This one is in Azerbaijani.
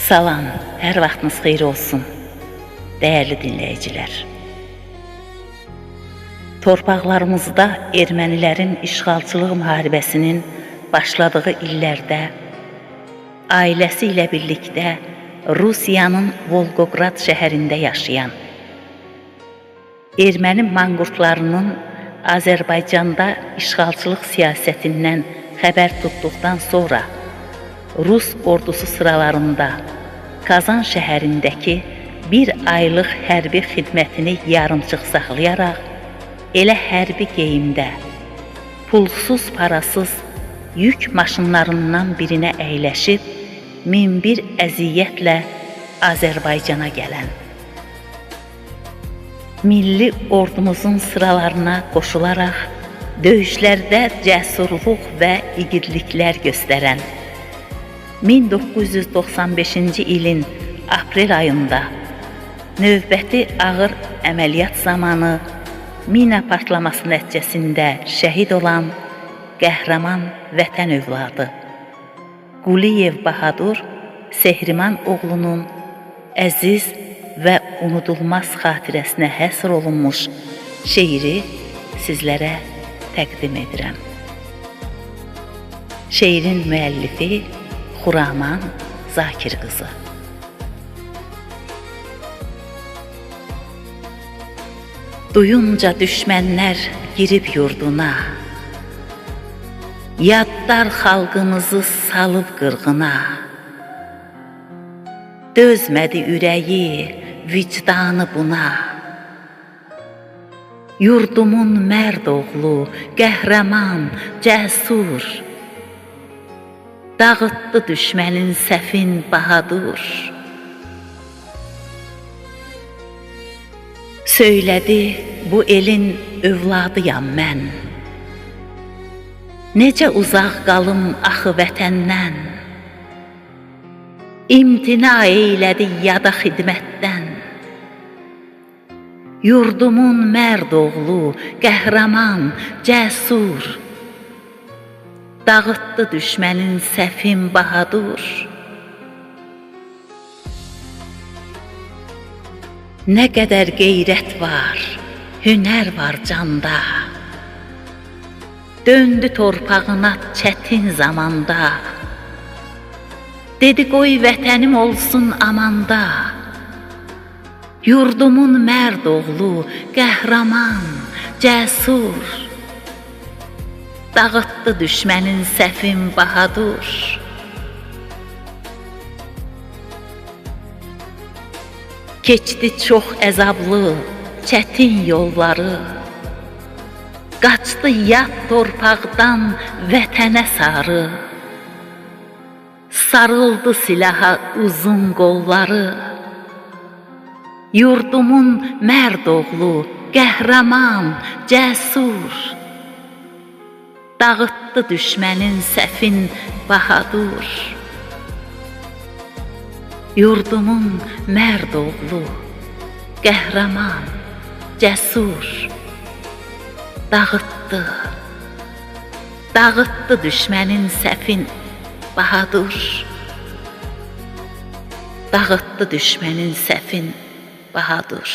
Salam, hər vaxtınız xeyir olsun, dəyərli dinləyicilər. Torpaqlarımızda ermənilərin işğalçılıq müharibəsinin başladığı illərdə ailəsi ilə birlikdə Rusiyanın Volqograd şəhərində yaşayan, erməni manqurtlarının Azərbaycanda işğalçılıq siyasətindən xəbər tutduqdan sonra Rus ordusu sıralarında Kazan şəhərindəki bir aylıq hərbi xidmətini yarımçıq saxlayaraq, elə hərbi geyimdə, pulsuz parasız yük maşınlarından birinə əyləşib, min bir əziyyətlə Azərbaycana gələn, milli ordumuzun sıralarına qoşularaq, döyüşlərdə cəsurluq və igidliklər göstərən, 1995-ci ilin aprel ayında növbəti ağır əməliyyat zamanı mina partlaması nəticəsində şəhid olan qəhrəman vətən övladı Quliyev Bahadur Sehriman oğlunun əziz və unudulmaz xatirəsinə həsr olunmuş şeiri sizlərə təqdim edirəm. Şeirin müəllifi Xuraman Zakir qızı. Duyunca düşmənlər girib yurduna, yadlar xalqımızı salıb qırğına, dözmədi ürəyi, vicdanı buna. Yurdumun mərd oğlu, qəhrəman, cəsur, dağıtdı düşmənin səfin bahadur. Söylədi, bu elin övladıyam mən, necə uzaq qalım axı vətəndən, imtina eylədi yada xidmətdən. Yurdumun mərd oğlu, qəhrəman, cəsur, dağıtdı düşmənin səfin bahadur. Nə qədər qeyrət var, hünər var canda, döndü torpağına çətin zamanda. Dedi qoy vətənim olsun amanda, yurdumun mərd oğlu, qəhrəman, cəsur, dağıtdı düşmənin səfin bahadur. Keçdi çox əzablı, çətin yolları, qaçdı yad torpaqdan vətənə sarı, sarıldı silaha uzun qolları. Yurdumun mərd oğlu, qəhrəman, cəsur, dağıtdı düşmənin səfin bahadur. Yurdumun mərd oğlu, qəhrəman, cəsur, dağıtdı düşmənin səfin bahadur. Dağıtdı düşmənin səfin bahadur.